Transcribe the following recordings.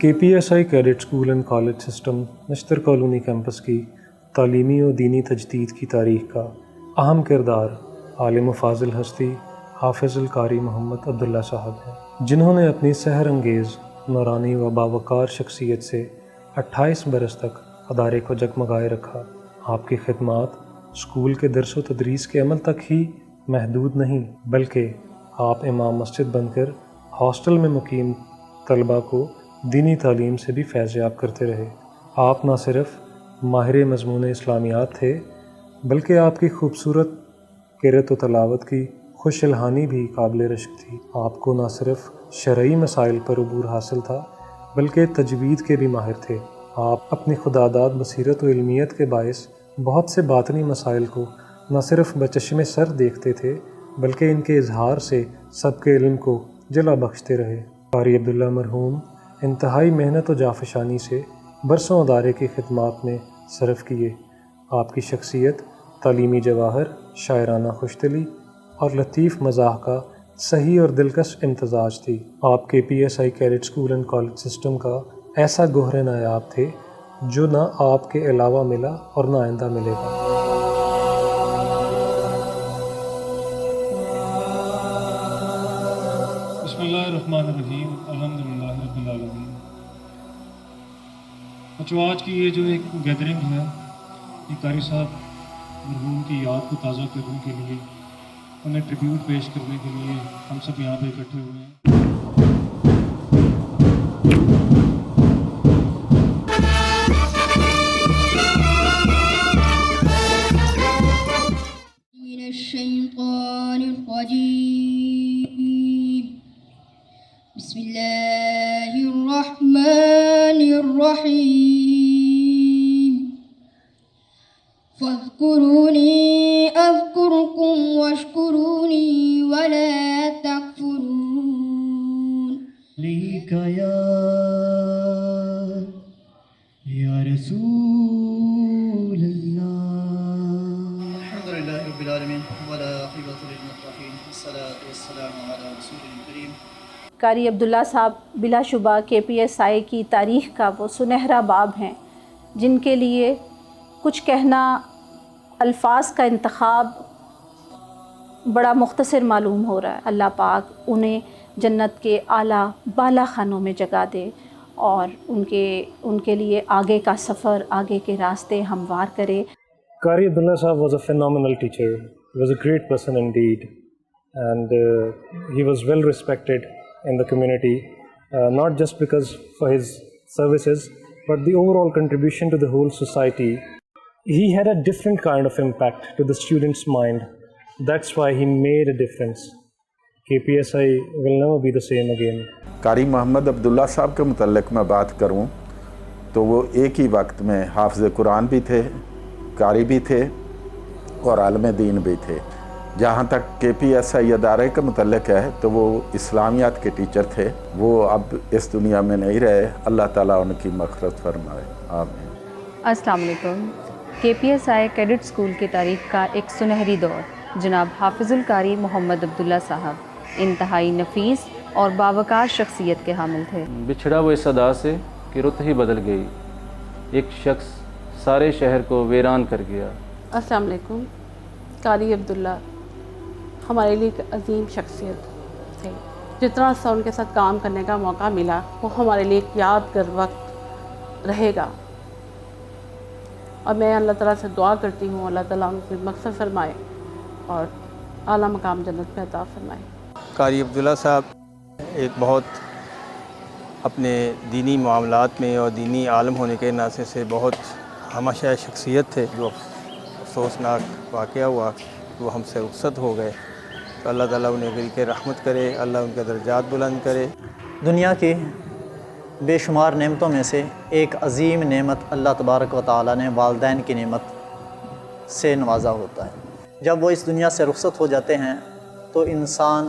KPSI cadet school and college system नश्तर colony campus की तालीमी और दीनी तजदीद की तारीख का अहम किरदार आलिम व फाजिल हस्ती हाफिज़ुल कारी मोहम्मद अब्दुल्ला साहब हैं, जिन्होंने अपनी सहर अंगेज़ नूरानी व बावकार शख्सियत से 28 बरस तक अदारे को जगमगाए रखा। आपकी खिदमात स्कूल के दर्स व तदरीस के अमल तक ही महदूद नहीं, बल्कि आप इमाम मस्जिद बनकर हॉस्टल में मुकीम तलबा को दीनी तालीम से भी फैज़याब करते रहे। आप न सिर्फ़ माहिर मज़मून इस्लामियात थे, बल्कि आपकी खूबसूरत क़िरअत व तलावत की खुश इल्हानी भी काबिल रश्क थी। आपको न सिर्फ़ शरई मसाइल पर अबूर हासिल था, बल्कि तजवीद के भी माहिर थे। आप अपनी खुदादाद बसीरत व इल्मियत के बायस बहुत से बातनी मसाइल को न सिर्फ़ बचश्मे सर देखते थे, बल्कि इनके इजहार से सबके इल्म को जला बख्शते रहे। कारी अब्दुल्ला मरहूम इंतहाई मेहनत व जाफशानी से बरसों अदारे की खिदमात में सर्फ किए। आपकी शख्सियत तालीमी जवाहर, शायराना खुशदिली और लतीफ़ मज़ाह का सही और दिलकश इम्तज़ाज थी। आप KPSI cadet school and college system का ऐसा गोहरे नायाब थे जो ना आपके अलावा मिला और ना आइंदा मिलेगा। बिस्मिल्लाहिर्रहमानिर्रहीम, अल्हम्दुलिल्लाहि रब्बिल आलमीन। अच्छा, आज की ये जो एक गैदरिंग है, ये कारी साहब मरहूम की याद को ताज़ा करने के लिए, उन्हें ट्रिब्यूट पेश करने के लिए हम सब यहाँ पे इकट्ठे हुए हैं। फ़ज़्कुरूनी अज़्कुरुकुम वश्कुरूनी वला तकफुरून। लिका या रसूल अल्लाह। अल्हम्दुलिल्लाहि रब्बिल आलमीन वला आक़िबतु लिल मुत्तक़ीन वस्सलातु वस्सलामु अला रसूलिल करीम। कारी अब्दुल्ला साहब बिलाशुबा KPSI की तारीख़ का वो सुनहरा बाब हैं, जिनके लिए कुछ कहना अल्फाज का इंतखाब बड़ा मुख्तसर मालूम हो रहा है। अल्लाह पाक उन्हें जन्नत के आला बाला खानों में जगह दे और उनके लिए आगे का सफ़र, आगे के रास्ते हमवार करे। Qari Abdullah Sahab was a phenomenal teacher. He was a great person indeed, and he was well respected in the community, not just because for his services, but the overall contribution to the whole society. He had a different kind of impact to the student's mind. That's why he made a difference. KPSI will never be the same again. कारी मोहम्मद अब्दुल्ला साहब के मुतल्लिक़ मैं बात करूं तो वो एक ही वक्त में हाफ़िज़ कुरान भी थे, कारी भी थे और आलिम दीन भी थे। जहाँ तक KPSI अदारे के मुतल्लिक़ है तो वो इस्लामियात के टीचर थे। वो अब इस दुनिया में नहीं रहे, अल्लाह ताला उनकी मग़फ़िरत फ़रमाए, आमीन। अस्सलाम वालेकुम। KPSI कैडेट स्कूल की तारीख़ का एक सुनहरी दौर जनाब हाफिज़ुल कारी मोहम्मद अब्दुल्ला साहब इंतहाई नफीस और बावकार शख्सियत के हामिल थे। बिछड़ा वो इस अदा से कि रुत ही बदल गई, एक शख्स सारे शहर को वीरान कर गया। अस्सलाम वालेकुम। कारी अब्दुल्ला हमारे लिए एक अजीम शख्सियत थे। जितना सा उनके साथ काम करने का मौका मिला वो हमारे लिए एक यादगार वक्त रहेगा और मैं अल्लाह ताला से दुआ करती हूँ अल्लाह ताला उनकी मक़फ़िरत फरमाए और आला मकाम जन्नत में अता फरमाए। कारी अब्दुल्ला साहब एक बहुत अपने दीनी मामलात में और दीनी आलम होने के नाते से बहुत हमाशा शख्सियत थे। जो अफसोसनाक वाक़या हुआ वो हमसे रुख़्सत हो गए, तो अल्लाह ताला उन्हें गिर के रहमत करे, अल्लाह उनके दर्जात बुलंद करे। दुनिया की बेशुमार नेमतों में से एक अजीम नेमत अल्लाह तबारक व तआला ने वालिदैन की नेमत से नवाजा होता है। जब वो इस दुनिया से रुख़्सत हो जाते हैं तो इंसान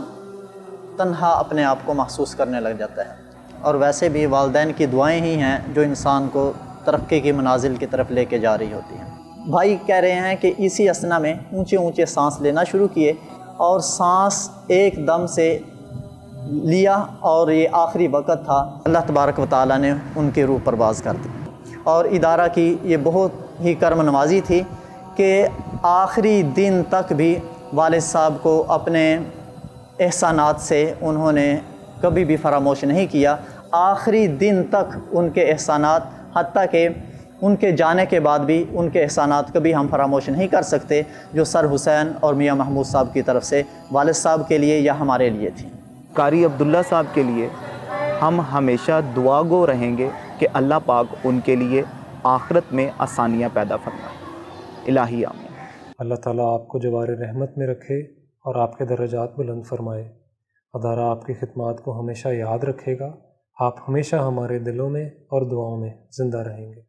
तन्हा अपने आप को महसूस करने लग जाता है, और वैसे भी वालिदैन की दुआएं ही हैं जो इंसान को तरक्की की मनाजिल की तरफ लेके जा रही होती हैं। भाई कह रहे हैं कि इसी असना में ऊंचे ऊंचे सांस लेना शुरू किए और सांस एकदम से لیا اور یہ آخری وقت تھا، اللہ تبارک و تعالیٰ نے ان کے روح پرواز کر دی۔ اور ادارہ کی یہ بہت ہی کرم نوازی تھی کہ آخری دن تک بھی والد صاحب کو اپنے احسانات سے انہوں نے کبھی بھی فراموش نہیں کیا۔ آخری دن تک ان کے احسانات، حتیٰ کہ ان کے جانے کے بعد بھی ان کے احسانات کبھی ہم فراموش نہیں کر سکتے، جو سر حسین اور میاں محمود صاحب کی طرف سے والد صاحب کے لیے یا ہمارے لیے تھی۔ قاری عبداللہ صاحب کے لیے ہم ہمیشہ دعا گو رہیں گے کہ اللہ پاک ان کے لیے آخرت میں آسانیاں پیدا فرمائے۔ الہی آمین۔ اللہ تعالیٰ آپ کو جوار رحمت میں رکھے اور آپ کے درجات بلند فرمائے۔ ادارہ آپ کی خدمات کو ہمیشہ یاد رکھے گا۔ آپ ہمیشہ ہمارے دلوں میں اور دعاؤں میں زندہ رہیں گے۔